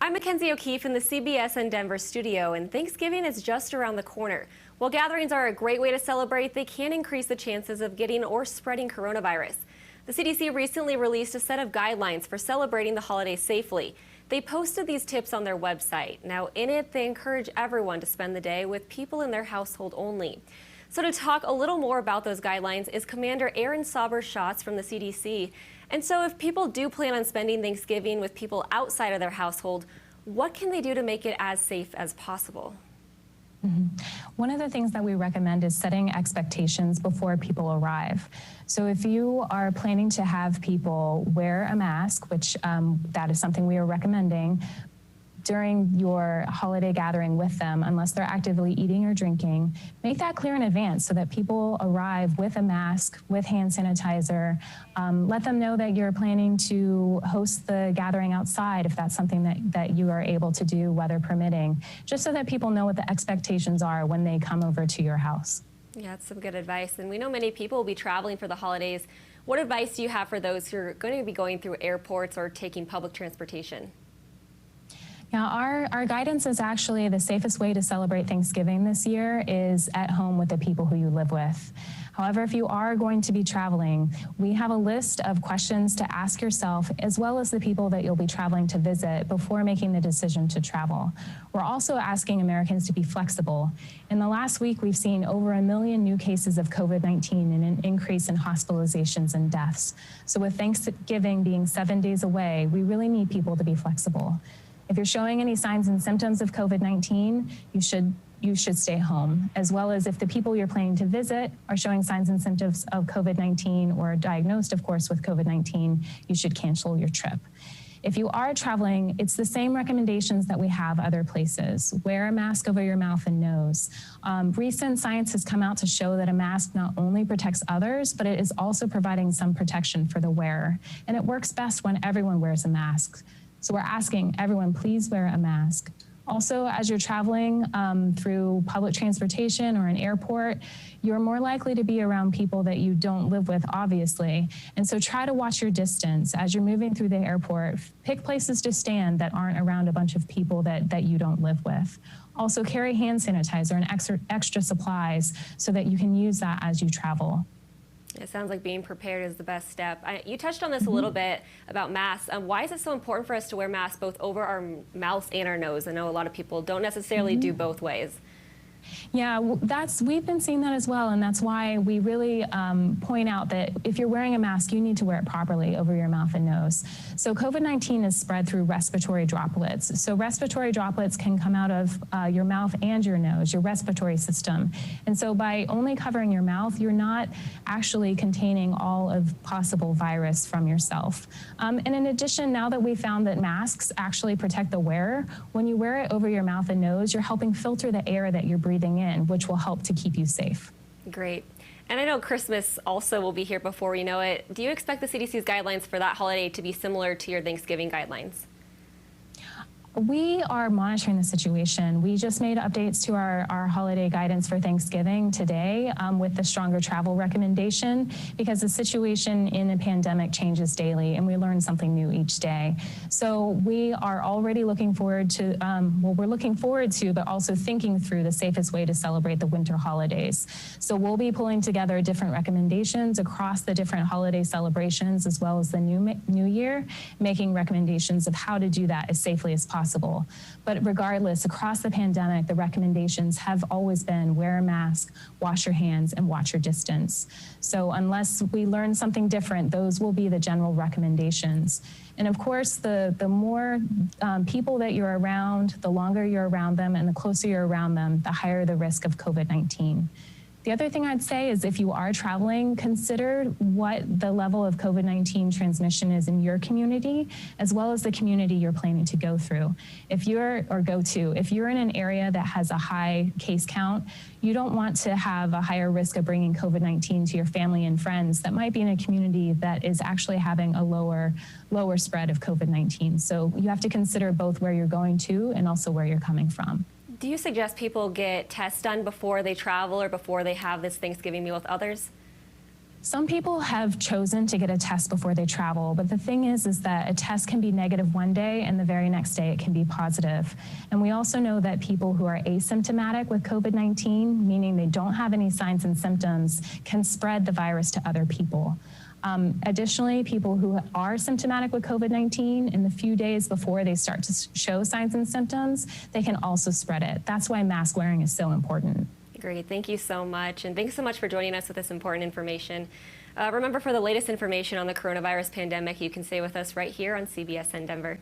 I'm Mackenzie O'Keefe in the CBS in Denver studio, and Thanksgiving is just around the corner. While gatherings are a great way to celebrate, they can increase the chances of getting or spreading coronavirus. The CDC recently released a set of guidelines for celebrating the holiday safely. They posted these tips on their website. Now, in it, they encourage everyone to spend the day with people in their household only. So to talk a little more about those guidelines is Commander Aaron Sauber-Schatz from the CDC. And so if people do plan on spending Thanksgiving with people outside of their household, what can they do to make it as safe as possible? One of the things that we recommend is setting expectations before people arrive. So if you are planning to have people wear a mask, which that is something we are recommending, during your holiday gathering with them, unless they're actively eating or drinking, make that clear in advance so that people arrive with a mask, with hand sanitizer. Let them know that you're planning to host the gathering outside if that's something that you are able to do, weather permitting, just so that people know what the expectations are when they come over to your house. Yeah, that's some good advice. And we know many people will be traveling for the holidays. What advice do you have for those who are going to be going through airports or taking public transportation? Now, our guidance is actually the safest way to celebrate Thanksgiving this year is at home with the people who you live with. However, if you are going to be traveling, we have a list of questions to ask yourself as well as the people that you'll be traveling to visit before making the decision to travel. We're also asking Americans to be flexible. In the last week, we've seen over 1 million new cases of COVID-19 and an increase in hospitalizations and deaths. So with Thanksgiving being 7 days away, we really need people to be flexible. If you're showing any signs and symptoms of COVID-19, you should stay home, as well as if the people you're planning to visit are showing signs and symptoms of COVID-19 or diagnosed, of course, with COVID-19, you should cancel your trip. If you are traveling, it's the same recommendations that we have other places. Wear a mask over your mouth and nose. Recent science has come out to show that a mask not only protects others, but it is also providing some protection for the wearer. And it works best when everyone wears a mask. So we're asking everyone, please wear a mask. Also, as you're traveling through public transportation or an airport, you're more likely to be around people that you don't live with, obviously. And so try to watch your distance. As you're moving through the airport, pick places to stand that aren't around a bunch of people that you don't live with. Also, carry hand sanitizer and extra supplies so that you can use that as you travel. It sounds like being prepared is the best step. You touched on this a little bit about masks. Why is it so important for us to wear masks both over our mouths and our nose? I know a lot of people don't necessarily do both ways. Yeah, we've been seeing that as well, and that's why we really point out that if you're wearing a mask, you need to wear it properly over your mouth and nose. So COVID-19 is spread through respiratory droplets. So respiratory droplets can come out of your mouth and your nose, your respiratory system. And so by only covering your mouth, you're not actually containing all of possible virus from yourself. And in addition, now that we found that masks actually protect the wearer, when you wear it over your mouth and nose, you're helping filter the air that you're breathing in, which will help to keep you safe. Great. And I know Christmas also will be here before we know it. Do you expect the CDC's guidelines for that holiday to be similar to your Thanksgiving guidelines? We are monitoring the situation. We just made updates to our holiday guidance for Thanksgiving today with the stronger travel recommendation because the situation in a pandemic changes daily and we learn something new each day. So we are already looking forward to, we're looking forward to, but also thinking through the safest way to celebrate the winter holidays. So we'll be pulling together different recommendations across the different holiday celebrations as well as the new year, making recommendations of how to do that as safely as possible. But regardless, across the pandemic, the recommendations have always been wear a mask, wash your hands, and watch your distance. So unless we learn something different, those will be the general recommendations. And of course, the more people that you're around, the longer you're around them, and the closer you're around them, the higher the risk of COVID-19. The other thing I'd say is if you are traveling, consider what the level of COVID-19 transmission is in your community, as well as the community you're planning to go through. If you're in an area that has a high case count, you don't want to have a higher risk of bringing COVID-19 to your family and friends that might be in a community that is actually having a lower spread of COVID-19. So you have to consider both where you're going to and also where you're coming from. Do you suggest people get tests done before they travel or before they have this Thanksgiving meal with others? Some people have chosen to get a test before they travel, but the thing is that a test can be negative one day and the very next day it can be positive. And we also know that people who are asymptomatic with COVID-19, meaning they don't have any signs and symptoms, can spread the virus to other people. Additionally, people who are symptomatic with COVID-19, in the few days before they start to show signs and symptoms, they can also spread it. That's why mask wearing is so important. Great, thank you so much. And thanks so much for joining us with this important information. Remember, for the latest information on the coronavirus pandemic, you can stay with us right here on CBS in Denver.